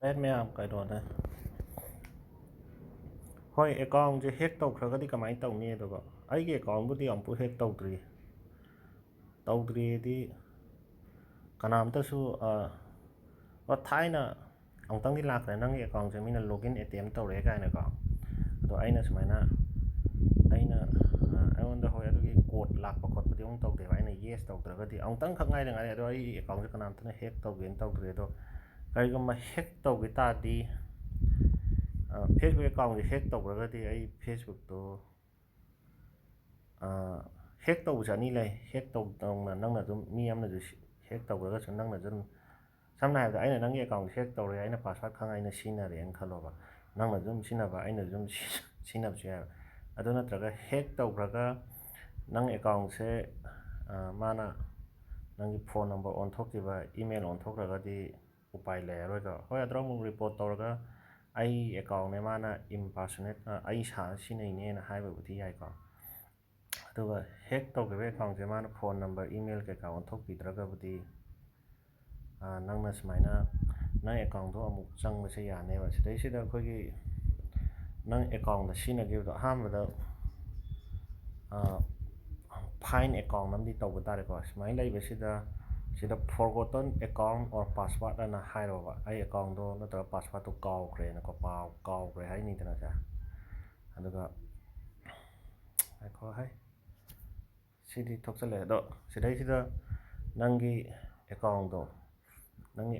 rate ꯃꯌꯥꯝ ꯀꯩꯅꯣꯅꯦ ꯍꯣꯏ ꯑꯦꯀꯥꯎꯟꯁꯦ ꯍꯦꯛ ꯇꯧꯈ꯭ꯔꯒꯗꯤ ꯀꯃꯥꯏꯅ ꯇꯧꯅꯤ ꯑꯗꯨꯒ ꯑꯩꯒꯤ ꯑꯦꯀꯥꯎꯟꯕꯨꯗꯤ ꯑꯃꯨꯛ ꯍꯦꯛ ꯇꯧꯗ꯭ꯔꯤꯗꯤ ꯀꯅꯥꯝꯇꯁꯨ ꯊꯥꯏꯅ ꯑꯃꯨꯛꯇꯪꯗꯤ ꯂꯥꯛꯈ꯭ꯔꯦ ꯅꯪꯒꯤ ꯑꯦꯀꯥꯎꯟꯁꯦ ꯃꯤꯅ ꯂꯣꯒꯏꯟ ꯑꯦꯇꯦꯝ ꯇꯧꯔꯛꯑꯦ ꯀꯥꯏꯅꯀꯣ ꯑꯗꯣ ꯑꯩꯅ ꯁꯨꯃꯥꯏꯅ ꯑꯩꯉꯣꯟꯗ ꯍꯣꯏ ꯑꯗꯨꯒꯤ ꯀꯣꯗ ꯂꯥꯛꯄ ꯈꯣꯠꯄꯗꯤ ꯑꯃꯨꯛ ꯇꯧꯗꯦꯕ ꯑꯩꯅ ꯌꯦꯁ ꯇꯧꯗ꯭ꯔꯒꯗꯤ ꯑꯃꯨꯛꯇꯪꯈꯛ ꯉꯥꯏꯔꯦ ꯑꯗꯣ ꯑꯩ ꯑꯦꯀꯥꯎꯟꯁꯦ ꯀꯅꯥꯝꯇꯅ ꯍꯦꯛ ꯇꯧꯒꯦꯅ ꯇꯧꯗ꯭ꯔꯤ ꯑꯗꯣ ꯀꯔꯤꯒꯨꯝꯕ ꯍꯦꯛ ꯇꯧꯒꯦ ꯇꯥꯔꯗꯤ ꯐꯦꯁꯕꯨꯛ ꯑꯦꯀꯥꯎꯟꯁꯦ ꯍꯦꯛ ꯇꯧꯈ꯭ꯔꯒꯗꯤ ꯑꯩ ꯐꯦꯁꯕꯨꯛꯇꯣ ꯍꯦꯛ ꯇꯧꯕꯁꯦ ꯑꯅꯤ ꯂꯩ ꯍꯦꯛ ꯇꯧꯅ ꯅꯪꯅ ꯑꯗꯨꯝ ꯃꯤ ꯑꯃꯅꯁꯨ ꯍꯦꯛ ꯇꯧꯈ꯭ꯔꯒꯁꯨ ꯅꯪꯅꯁꯨ ꯑꯗꯨꯝ ꯁꯝꯅ ꯍꯥꯏꯔꯕꯗ ꯑꯩꯅ ꯅꯪꯒꯤ ꯑꯦꯀꯥꯎꯟꯁꯦ ꯍꯦꯛ ꯇꯧꯔꯦ ꯑꯩꯅ ꯄꯥꯁꯋꯥꯔꯗ ꯈꯪꯉ ꯑꯩꯅ ꯁꯤꯖꯤꯟꯅꯔꯦꯅ ꯈꯜꯂꯣꯕ ꯅꯪꯅ ꯑꯗꯨꯝ ꯁꯤꯖꯤꯟꯅꯕ ꯑꯩꯅ ꯑꯗꯨꯝ ꯁꯤꯖꯤꯟꯅꯕꯁꯨ ꯌꯥꯏꯕ ꯑꯗꯨ ꯅꯠꯇ꯭ꯔꯒ ꯍꯦꯛ ꯇꯧꯈ꯭ꯔꯒ ꯅꯪ ꯑꯦꯀꯥꯎꯟꯁꯦ ꯃꯥꯅ ꯅꯪꯒꯤ ꯐꯣꯟ ꯅꯝꯕꯔ ꯑꯣꯟꯊꯣꯛꯈꯤꯕ ꯏꯃꯦꯜ ꯑꯣꯟꯊꯣꯛꯈ꯭ꯔꯒꯗꯤ ꯎꯄꯥꯏ ꯂꯩꯔꯔꯣꯏꯀꯣ ꯍꯣꯏ ꯑꯗꯨꯗ ꯑꯃꯨꯛ ꯔꯤꯄꯣꯔꯠ ꯇꯧꯔꯒ ꯑꯩ ꯑꯦꯀꯥꯎꯟꯅꯦ ꯃꯥꯅ ꯏꯝꯄꯥꯔꯁꯣꯅꯦꯠ ꯑꯩ ꯁꯤꯖꯤꯟꯅꯩꯅꯦꯅ ꯍꯥꯏꯕꯕꯨꯗꯤ ꯌꯥꯏꯀꯣ ꯑꯗꯨꯒ ꯍꯦꯛ ꯇꯧꯈꯤꯕ ꯑꯦꯀꯥꯎꯟꯁꯦ ꯃꯥꯅ ꯐꯣꯟ ꯅꯝꯕꯔ ꯏꯃꯦꯜ ꯀꯩꯀꯥ ꯑꯣꯟꯊꯣꯛꯄꯤꯗ꯭ꯔꯒꯕꯨꯗꯤ ꯅꯪꯅ ꯁꯨꯃꯥꯏꯅ ꯅꯪ ꯑꯦꯀꯥꯎꯟꯗꯣ ꯑꯃꯨꯛ ꯆꯪꯕꯁꯦ ꯌꯥꯅꯦꯕ ꯁꯤꯗꯩꯁꯤꯗ ꯑꯩꯈꯣꯏꯒꯤ ꯅꯪ ꯑꯦꯀꯥꯎꯟꯗ ꯁꯤꯖꯤꯟꯅꯈꯤꯕꯗꯣ ꯑꯍꯥꯟꯕꯗ ꯐꯥꯏꯟ ꯑꯦꯀꯥꯎꯟ ꯑꯃꯗꯤ ꯇꯧꯕ ꯇꯥꯔꯦꯀꯣ ꯁꯨꯃꯥꯏꯅ ꯂꯩꯕꯁꯤꯗ ꯁꯤꯗ ꯐꯣꯔꯒꯣꯇꯟ ꯑꯦꯀꯥꯎꯟ ꯑꯣꯔ ꯄꯥꯁꯋꯥꯔꯗ ꯑꯅ ꯍꯥꯏꯔꯣꯕ ꯑꯩ ꯑꯦꯀꯥꯎꯟꯗꯣ ꯅꯠꯇ꯭ꯔꯒ ꯄꯥꯁꯋꯥꯔꯗꯇꯣ ꯀꯥꯎꯈ꯭ꯔꯦꯅꯀꯣ ꯀꯥꯎꯈ꯭ꯔꯦ ꯍꯥꯏꯅꯤꯗꯅ ꯁꯦ ꯑꯗꯨꯒ ꯉꯥꯏꯈꯣ ꯁꯤꯗꯤ ꯊꯣꯛꯆꯜꯂꯛꯑꯦ ꯑꯗꯣ ꯁꯤꯗꯩꯁꯤꯗ ꯅꯪꯒꯤ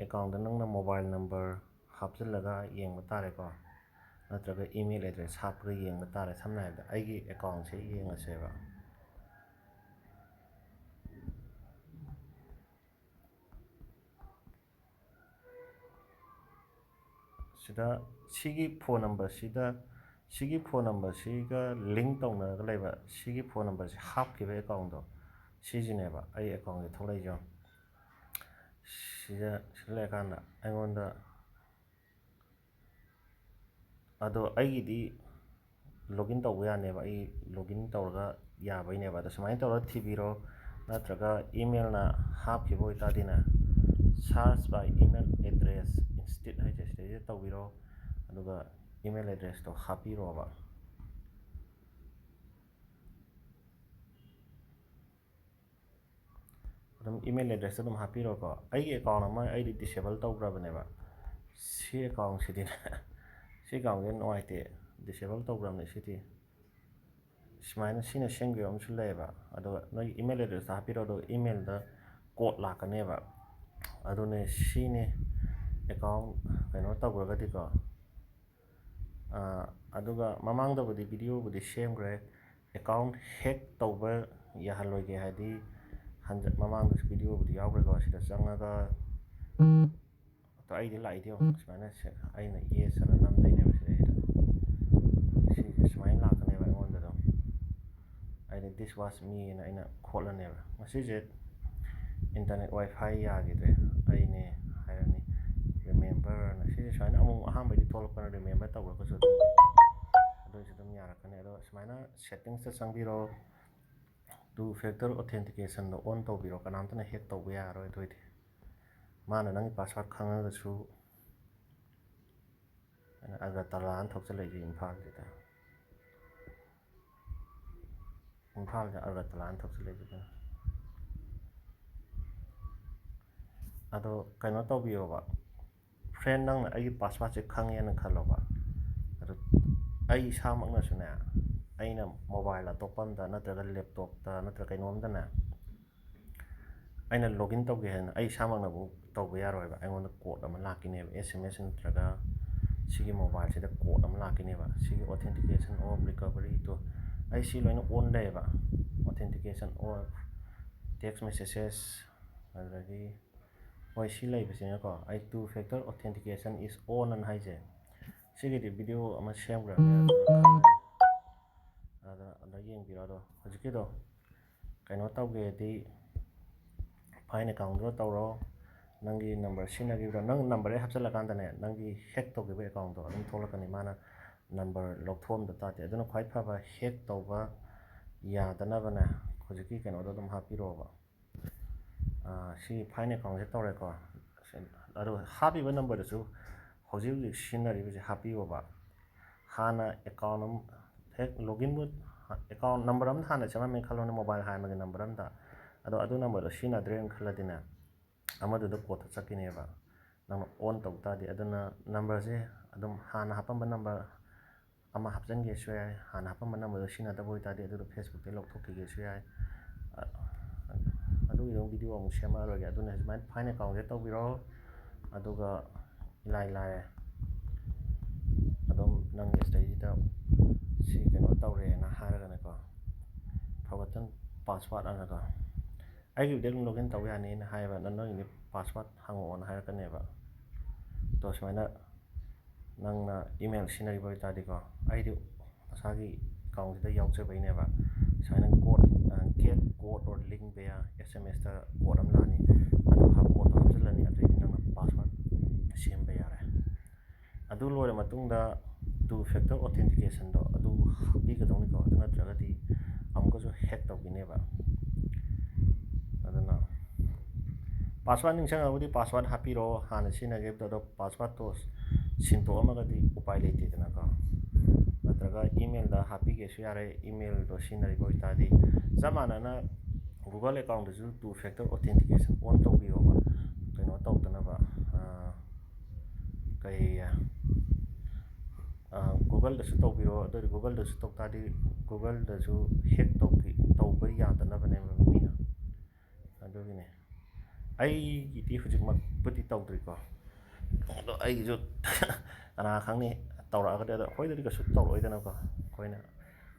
ꯑꯦꯀꯥꯎꯟꯗ ꯅꯪꯅ ꯃꯣꯕꯥꯏꯜ ꯅꯝꯕꯔ ꯍꯥꯞꯆꯤꯜꯂꯒ ꯌꯦꯡꯕ ꯇꯥꯔꯦꯀꯣ ꯅꯠꯇ꯭ꯔꯒ ꯏꯃꯦꯜ ꯑꯦꯗ꯭ꯔꯦꯁ ꯍꯥꯞꯄꯒ ꯌꯦꯡꯕ ꯇꯥꯔꯦ ꯁꯝꯅ ꯍꯥꯏꯔꯕꯗ ꯑꯩꯒꯤ ꯑꯦꯀꯥꯎꯟꯁꯦ ꯌꯦꯡꯉꯁꯦꯕ ꯁꯤꯗ ꯁꯤꯒꯤ ꯐꯣꯟ ꯅꯝꯕꯔꯁꯤꯒ ꯂꯤꯡ ꯇꯧꯅꯔꯒ ꯂꯩꯕ ꯁꯤꯒꯤ ꯐꯣꯟ ꯅꯝꯕꯔꯁꯤ ꯍꯥꯞꯈꯤꯕ ꯑꯦꯀꯥꯎꯟꯗꯣ ꯁꯤꯁꯤꯅꯦꯕ ꯑꯩ ꯑꯦꯀꯥꯎꯟꯁꯦ ꯊꯣꯛꯂꯛꯏꯁꯦ ꯁꯤꯗ ꯂꯩꯔꯀꯥꯟꯗ ꯑꯩꯉꯣꯟꯗ ꯑꯗꯣ ꯑꯩꯒꯤꯗꯤ ꯂꯣꯒꯏꯟ ꯇꯧꯕ ꯌꯥꯅꯦꯕ ꯑꯩ ꯂꯣꯒꯏꯟ ꯇꯧꯔꯒ ꯌꯥꯕꯩꯅꯦꯕ ꯑꯗꯣ ꯁꯨꯃꯥꯏꯅ ꯇꯧꯔꯒ ꯊꯤꯕꯤꯔꯣ ꯅꯠꯇ꯭ꯔꯒ ꯏꯃꯦꯜꯅ ꯍꯥꯞꯈꯤꯕ ꯑꯣꯏꯇꯥꯔꯗꯤꯅꯦ ꯁꯥꯔꯆ ꯕꯥꯏ ꯏꯃꯦꯜ ꯑꯦꯗ꯭ꯔꯦꯁ ꯏꯟꯁꯇꯤꯠ ꯍꯥꯏꯁꯦ ꯁꯤꯗꯩꯗ ꯇꯧꯕꯤꯔꯣ ꯑꯗꯨꯒ ꯏꯃꯦꯜ ꯑꯦꯗ꯭ꯔꯦꯁꯇꯣ ꯍꯥꯞꯄꯤꯔꯣꯕ ꯑꯗꯨꯝ ꯏꯃꯦꯜ ꯑꯦꯗ꯭ꯔꯦꯁꯇ ꯑꯗꯨꯝ ꯍꯥꯞꯄꯤꯔꯣꯀꯣ ꯑꯩꯒꯤ ꯑꯦꯀꯥꯎꯟ ꯑꯃ ꯑꯩꯗꯤ ꯗꯤꯁꯦꯕꯜ ꯇꯧꯈ꯭ꯔꯕꯅꯦꯕ ꯁꯤ ꯑꯦꯀꯥꯎꯟꯁꯤꯗꯤꯅꯦ ꯁꯤ ꯑꯦꯀꯥꯎꯟꯁꯤ ꯅꯨꯡꯉꯥꯏꯇꯦ ꯗꯤꯁꯦꯕꯜ ꯇꯧꯈ꯭ꯔꯕꯅꯦ ꯁꯤꯗꯤ ꯁꯨꯃꯥꯏꯅ ꯁꯤꯅ ꯁꯦꯝꯈꯤꯕ ꯑꯃꯁꯨ ꯂꯩꯌꯦꯕ ꯑꯗꯨꯒ ꯅꯣꯏꯒꯤ ꯏꯃꯦꯜ ꯑꯦꯗ꯭ꯔꯦꯁꯇ ꯍꯥꯞꯄꯤꯔꯣ ꯑꯗꯨꯒ ꯏꯃꯦꯜꯗ ꯀꯣꯗ ꯂꯥꯛꯀꯅꯦꯕ ꯑꯗꯨꯅꯦ ꯁꯤꯅꯦ ꯑꯦꯀꯥꯎꯟ ꯀꯩꯅꯣ ꯇꯧꯈ꯭ꯔꯒꯗꯤꯀꯣ ꯑꯗꯨꯒ ꯃꯃꯥꯡꯗꯕꯨꯗꯤ ꯚꯤꯗꯤꯑꯣꯕꯨꯗꯤ ꯁꯦꯝꯈ꯭ꯔꯦ ꯑꯦꯀꯥꯎꯟ ꯍꯦꯛ ꯇꯧꯕ ꯌꯥꯍꯜꯂꯣꯏꯒꯦ ꯍꯥꯏꯗꯤ ꯃꯃꯥꯡꯗꯁꯨ ꯚꯤꯗꯤꯑꯣꯕꯨꯗꯤ ꯌꯥꯎꯈ꯭ꯔꯦꯀꯣ ꯁꯤꯗ ꯆꯪꯉꯒ ꯑꯩꯗꯤ ꯂꯥꯛꯏꯗꯤ ꯁꯨꯃꯥꯏꯅ ꯑꯩꯅ ꯌꯦꯁ ꯑꯅ ꯅꯝꯗꯣꯏꯅꯦꯕ ꯁꯤꯗꯩꯗ ꯁꯤꯁꯦ ꯁꯨꯃꯥꯏꯅ ꯂꯥꯛꯀꯅꯦꯕ ꯑꯩꯉꯣꯟꯗ ꯑꯗꯨꯝ ꯑꯩꯅ ꯗꯤꯁ ꯋꯥꯁ ꯃꯤꯅ ꯑꯩꯅ ꯈꯣꯠꯂꯅꯦꯕ ꯃꯁꯤꯁꯦ ꯏꯟꯇꯔꯅꯦꯠ ꯋꯥꯏꯐꯥꯏ ꯌꯥꯈꯤꯗ꯭ꯔꯦ ꯑꯩꯅꯦ ꯍꯥꯏꯔꯅꯤ ꯔꯤꯃꯦꯝꯕꯔꯅ ꯁꯤꯁꯦ ꯁꯨꯃꯥꯏꯅ ꯑꯃꯨꯛ ꯑꯍꯥꯟꯕꯩꯗꯤ ꯊꯣꯛꯂꯛꯄꯅ ꯔꯤꯃꯦꯝꯕꯔ ꯇꯧꯈ꯭ꯔꯒꯁꯨ ꯑꯗꯨꯏꯁꯨ ꯑꯗꯨꯝ ꯌꯥꯔꯛꯀꯅꯤ ꯑꯗꯣ ꯁꯨꯃꯥꯏꯅ ꯁꯦꯠꯇꯤꯡꯁꯇ ꯆꯪꯕꯤꯔꯣ ꯇꯨ ꯐꯦꯛꯇꯔ ꯑꯣꯊꯦꯟꯇꯤꯀꯦꯁꯟꯗꯣ ꯑꯣꯟ ꯇꯧꯕꯤꯔꯣ ꯀꯅꯥꯝꯇꯅ ꯍꯦꯛ ꯇꯧꯕ ꯌꯥꯔꯔꯣꯏ ꯑꯗꯨꯏꯗꯤ ꯃꯥꯅ ꯅꯪꯒꯤ ꯄꯥꯁꯋꯥꯔꯗ ꯈꯪꯉꯒꯁꯨ ꯑꯩꯅ ꯑꯒꯔꯇꯂꯥꯅ ꯊꯣꯛꯆꯜꯂꯛꯏꯁꯦ ꯏꯝꯐꯥꯜꯗ ꯑꯒꯔꯇꯂꯥꯅ ꯊꯣꯛꯆꯜꯂꯛꯏꯁꯦ ꯑꯗꯣ ꯀꯩꯅꯣ ꯇꯧꯕꯤꯌꯣꯕ ꯐ꯭ꯔꯦꯟ ꯅꯪꯅ ꯑꯩꯒꯤ ꯄꯥꯁꯋꯥꯔꯗꯁꯦ ꯈꯪꯉꯦꯅ ꯈꯜꯂꯣꯕ ꯑꯗꯣ ꯑꯩ ꯏꯁꯥꯃꯛꯅꯁꯨꯅꯦ ꯑꯩꯅ ꯃꯣꯕꯥꯏꯜ ꯑꯇꯣꯞꯄ ꯑꯝꯗ ꯅꯠꯇ꯭ꯔꯒ ꯂꯦꯞꯇꯣꯞꯇ ꯅꯠꯇ꯭ꯔꯒ ꯀꯩꯅꯣꯝꯗꯅꯦ ꯑꯩꯅ ꯂꯣꯒꯏꯟ ꯇꯧꯒꯦ ꯍꯥꯏꯗꯅ ꯑꯩ ꯏꯁꯥꯃꯛꯅꯕꯨ ꯇꯧꯕ ꯌꯥꯔꯣꯏꯕ ꯑꯩꯉꯣꯟꯗ ꯀꯣꯗ ꯑꯃ ꯂꯥꯛꯈꯤꯅꯦꯕ ꯑꯦꯁ ꯑꯦꯝ ꯑꯦꯁ ꯅꯠꯇ꯭ꯔꯒ ꯁꯤꯒꯤ ꯃꯣꯕꯥꯏꯜꯁꯤꯗ ꯀꯣꯗ ꯑꯃ ꯂꯥꯛꯈꯤꯅꯦꯕ ꯁꯤꯒꯤ ꯑꯣꯊꯦꯟꯇꯤꯀꯦꯁꯟ ꯑꯣꯐ ꯔꯤꯀꯕꯔꯤꯗꯣ ꯑꯩ ꯁꯤ ꯂꯣꯏꯅ ꯑꯣꯟ ꯂꯩꯌꯦꯕ ꯑꯣꯊꯦꯟꯇꯤꯀꯦꯁꯟ ꯑꯣꯐ ꯇꯦꯛꯁ ꯃꯦꯁꯦꯖꯦꯁ ꯑꯗꯨꯗꯒꯤ ꯍꯣꯏ ꯁꯤ ꯂꯩꯕꯁꯤꯅꯀꯣ ꯑꯩ ꯇꯨ ꯐꯦꯛꯇꯔ ꯑꯣꯊꯦꯟꯇꯤꯀꯦꯁꯟ ꯏꯁ ꯑꯣꯟ ꯑꯅ ꯍꯥꯏꯁꯦ ꯁꯤꯒꯤꯗꯤ ꯚꯤꯗꯤꯑꯣ ꯑꯃ ꯁꯦꯝꯈ꯭ꯔꯕꯅꯦ ꯑꯗ ꯌꯦꯡꯕꯤꯔꯣ ꯑꯗꯣ ꯍꯧꯖꯤꯛꯀꯤꯗꯣ ꯀꯩꯅꯣ ꯇꯧꯒꯦꯗꯤ ꯐꯥꯏꯟ ꯑꯦꯀꯥꯎꯟꯗꯨ ꯇꯧꯔꯣ ꯅꯪꯒꯤ ꯅꯝꯕꯔ ꯁꯤꯖꯤꯟꯅꯈꯤꯕꯗꯣ ꯅꯪ ꯅꯝꯕꯔ ꯍꯦꯛ ꯍꯥꯞꯆꯤꯜꯂꯀꯥꯟꯗꯅꯦ ꯅꯪꯒꯤ ꯍꯦꯛ ꯇꯧꯈꯤꯕ ꯑꯦꯀꯥꯎꯟꯗꯣ ꯑꯗꯨꯝ ꯊꯣꯛꯂꯛꯀꯅꯤ ꯃꯥꯅ ꯅꯝꯕꯔ ꯂꯧꯊꯣꯛꯑꯝꯗ ꯇꯥꯔꯗꯤ ꯑꯗꯨꯅ ꯈ꯭ꯋꯥꯏ ꯐꯕ ꯍꯦꯛ ꯇꯧꯕ ꯌꯥꯗꯅꯕꯅꯦ ꯍꯧꯖꯤꯛꯀꯤ ꯀꯩꯅꯣꯗꯣ ꯑꯗꯨꯝ ꯍꯥꯞꯄꯤꯔꯛꯑꯣꯕ ꯁꯤ ꯐꯥꯏꯟ ꯑꯦꯀꯥꯎꯟꯁꯦ ꯇꯧꯔꯦꯀꯣ ꯑꯗꯨ ꯍꯥꯞꯄꯤꯕ ꯅꯝꯕꯔꯗꯨꯁꯨ ꯍꯧꯖꯤꯛ ꯍꯧꯖꯤꯛ ꯁꯤꯖꯤꯟꯅꯔꯤꯕꯁꯤ ꯍꯥꯞꯄꯤꯌꯣꯕ ꯍꯥꯟꯅ ꯑꯦꯀꯥꯎꯟ ꯑꯃ ꯍꯦꯛ ꯂꯣꯒꯏꯟꯕꯨ ꯑꯦꯀꯥꯎꯟ ꯅꯝꯕꯔ ꯑꯃ ꯍꯥꯟꯅ ꯆꯪꯉꯝꯃꯦ ꯈꯜꯂꯣꯅꯦ ꯃꯣꯕꯥꯏꯜ ꯍꯥꯟꯅꯒꯤ ꯅꯝꯕꯔ ꯑꯝꯗ ꯑꯗꯣ ꯑꯗꯨ ꯅꯝꯕꯔꯗꯣ ꯁꯤꯖꯤꯟꯅꯗ꯭ꯔꯦꯅ ꯈꯜꯂꯗꯤꯅꯦ ꯑꯃꯗꯨꯗ ꯀꯣꯠꯇ ꯆꯠꯈꯤꯅꯦꯕ ꯅꯪꯅ ꯑꯣꯟ ꯇꯧ ꯇꯥꯔꯗꯤ ꯑꯗꯨꯅ ꯅꯝꯕꯔꯁꯦ ꯑꯗꯨꯝ ꯍꯥꯟꯅ ꯍꯥꯞꯄꯝꯕ ꯅꯝꯕꯔ ꯑꯃ ꯍꯥꯞꯆꯤꯟꯒꯦꯁꯨ ꯌꯥꯏ ꯍꯥꯟꯅ ꯍꯥꯞꯄꯝꯕ ꯅꯝꯕꯔꯗꯣ ꯁꯤꯖꯤꯟꯅꯗꯕ ꯑꯣꯏꯇꯥꯔꯗꯤ ꯑꯗꯨꯗꯣ ꯐꯦꯁꯕꯨꯛꯇꯒꯤ ꯂꯧꯊꯣꯛꯈꯤꯒꯦꯁꯨ ꯌꯥꯏ ꯑꯗꯨꯒꯤꯗꯣ ꯚꯤꯗꯤꯑꯣ ꯑꯃꯨꯛ ꯁꯦꯝꯃꯛꯑꯔꯣꯏꯒꯦ ꯑꯗꯨꯅ ꯁꯨꯃꯥꯏꯅ ꯐꯥꯏꯟ ꯑꯦꯀꯥꯎꯟꯁꯦ ꯇꯧꯕꯤꯔꯣ ꯑꯗꯨꯒ ꯏꯂꯥꯏ ꯂꯥꯏꯔꯦ ꯑꯗꯨꯝ ꯅꯪꯒꯤ ꯁꯤꯗꯩꯁꯤꯗ ꯁꯤ ꯀꯩꯅꯣ ꯇꯧꯔꯦꯅ ꯍꯥꯏꯔꯒꯅꯦꯀꯣ ꯐꯣꯔꯒꯣꯇꯟ ꯄꯥꯁꯋꯥꯔꯗ ꯑꯅꯀꯣ ꯑꯩꯒꯤꯕꯨꯗꯤ ꯑꯗꯨꯝ ꯂꯣꯒꯏꯟ ꯇꯧ ꯌꯥꯅꯤꯅ ꯍꯥꯏꯌꯦꯕ ꯅꯪꯒꯤꯗꯤ ꯄꯥꯁꯋꯥꯔꯗ ꯍꯪꯉꯛꯑꯣꯅ ꯍꯥꯏꯔꯛꯀꯅꯦꯕ ꯑꯗꯣ ꯁꯨꯃꯥꯏꯅ ꯅꯪꯅ ꯏꯃꯦꯜ ꯁꯤꯖꯤꯟꯅꯔꯤꯕ ꯑꯣꯏꯇꯥꯔꯗꯤꯀꯣ ꯑꯩꯗꯤ ꯃꯁꯥꯒꯤ ꯑꯦꯀꯥꯎꯟꯁꯤꯗ ꯌꯥꯎꯖꯕꯩꯅꯦꯕ ꯁꯨꯃꯥꯏꯅ ꯒꯦꯠ ꯀꯣꯗ ꯑꯣꯔ ꯂꯤꯡ ꯕꯦꯌꯥ SMS ꯀꯣꯗ ꯑꯃ ꯂꯥꯛꯑꯅꯤ ꯑꯗꯨ ꯀꯣꯗꯇꯣ ꯍꯥꯞꯆꯤꯜꯂꯅꯤ ꯑꯗꯨꯗꯩꯗꯤ ꯅꯪꯅ ꯄꯥꯁꯋꯥꯔꯗ ꯁꯦꯝꯕ ꯌꯥꯔꯦ ꯑꯗꯨ ꯂꯣꯏꯔ ꯃꯇꯨꯡꯗ ꯇꯨ ꯐꯦꯛꯇꯔ ꯑꯣꯊꯦꯟꯇꯤꯀꯦꯁꯟꯗꯣ ꯑꯗꯨ ꯍꯥꯞꯄꯤꯒꯗꯧꯅꯤꯀꯣ ꯑꯗꯨ ꯅꯠꯇ꯭ꯔꯒꯗꯤ ꯑꯃꯨꯛꯀꯁꯨ ꯍꯦꯛ ꯇꯧꯈꯤꯅꯦꯕ ꯑꯗꯨꯅ ꯄꯥꯁꯋꯥꯔꯗ ꯅꯤꯡꯁꯤꯡꯉꯕꯨꯗꯤ ꯄꯥꯁꯋꯥꯔꯗ ꯍꯥꯞꯄꯤꯔꯣ ꯍꯥꯟꯅ ꯁꯤꯖꯤꯟꯅꯈꯤꯕꯗꯣ ꯑꯗꯣ ꯄꯥꯁꯋꯥꯔꯗꯇꯣ ꯁꯤꯟꯇꯣꯛꯑꯝꯃꯒꯗꯤ ꯎꯄꯥꯏ ꯂꯩꯇꯦꯗꯅꯀꯣ ꯅꯠꯇ꯭ꯔꯒ ꯏꯃꯦꯜꯗ ꯍꯥꯞꯄꯤꯒꯦꯁꯨ ꯌꯥꯔꯦ ꯏꯃꯦꯜꯗꯣ ꯁꯤꯖꯤꯟꯅꯔꯤꯕ ꯑꯣꯏꯇꯥꯔꯗꯤ ꯆꯞ ꯃꯥꯟꯅꯅ ꯒꯨꯒꯜ ꯑꯦꯀꯥꯎꯟꯗꯁꯨ ꯇꯨ ꯐꯦꯛꯇꯔ ꯑꯣꯊꯦꯟꯇꯤꯀꯦꯁꯟ ꯑꯣꯟ ꯇꯧꯕꯤꯌꯣꯕ ꯀꯩꯅꯣ ꯇꯧꯗꯅꯕ ꯒꯨꯒꯜꯗꯁꯨ ꯇꯧꯕꯤꯔꯣ ꯑꯗꯨ ꯒꯨꯒꯜꯗꯁꯨ ꯇꯧ ꯇꯥꯔꯗꯤ ꯒꯨꯒꯜꯗꯁꯨ ꯍꯦꯛ ꯇꯧꯕ ꯌꯥꯗꯅꯕꯅꯦꯕ ꯃꯤꯅ ꯑꯗꯨꯒꯤꯅꯦ ꯑꯩꯒꯤꯗꯤ ꯍꯧꯖꯤꯛꯃꯛꯄꯨꯗꯤ ꯇꯧꯗ꯭ꯔꯤꯀꯣ ꯑꯗꯣ ꯑꯩꯒꯤꯁꯨ ꯀꯅꯥ ꯈꯪꯅꯤ ꯇꯧꯔꯛꯑꯒꯗꯤ ꯑꯗꯣ ꯑꯩꯈꯣꯏꯗꯗꯤ ꯀꯩꯁꯨ ꯇꯧꯔꯛꯑꯣꯏꯗꯅꯀꯣ ꯑꯩꯈꯣꯏꯅ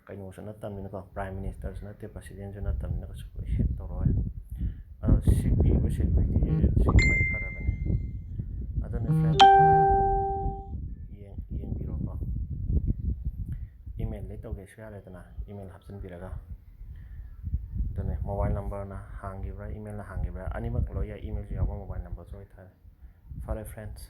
ꯀꯩꯅꯣꯁꯨ ꯅꯠꯇꯕꯅꯤꯅꯀꯣ ꯄ꯭ꯔꯥꯏꯝ ꯃꯤꯅꯤꯁꯇꯔꯁꯨ ꯅꯠꯇꯦ ꯄ꯭ꯔꯁꯤꯗꯦꯟꯁꯨ ꯅꯠꯇꯕꯅꯤꯅ ꯀꯩꯁꯨ ꯍꯦꯛ ꯇꯧꯔꯛꯑꯣꯏ ꯑꯗꯣ ꯁꯤ ꯄꯤꯔꯤꯕ ꯁꯦꯀ꯭ꯌꯨꯔꯤꯇꯤꯁꯦ ꯁꯤ ꯈ꯭ꯋꯥꯏ ꯐꯔꯕꯅꯦ ꯑꯗꯨꯅ ꯐ꯭ꯔꯦꯟ ꯌꯦꯡꯕꯤꯔꯣꯀꯣ ꯏꯃꯦꯜꯗꯩ ꯇꯧꯒꯦꯁꯨ ꯌꯥꯔꯦꯗꯅ ꯏꯃꯦꯜ ꯍꯥꯞꯆꯤꯟꯕꯤꯔꯒ ꯑꯗꯨꯅꯦ ꯃꯣꯕꯥꯏꯜ ꯅꯝꯕꯔꯅ ꯍꯥꯡꯈꯤꯕ꯭ꯔꯥ ꯏꯃꯦꯜꯅ ꯍꯥꯡꯈꯤꯕ꯭ꯔꯥ ꯑꯅꯤꯃꯛ ꯂꯣꯏ ꯌꯥꯏ ꯏꯃꯦꯜꯁꯨ ꯌꯥꯎꯕ ꯃꯣꯕꯥꯏꯜ ꯅꯝꯕꯔꯁꯨ ꯑꯣꯏꯇꯥꯔꯦ ꯐꯔꯦ ꯐ꯭ꯔꯦꯟꯁ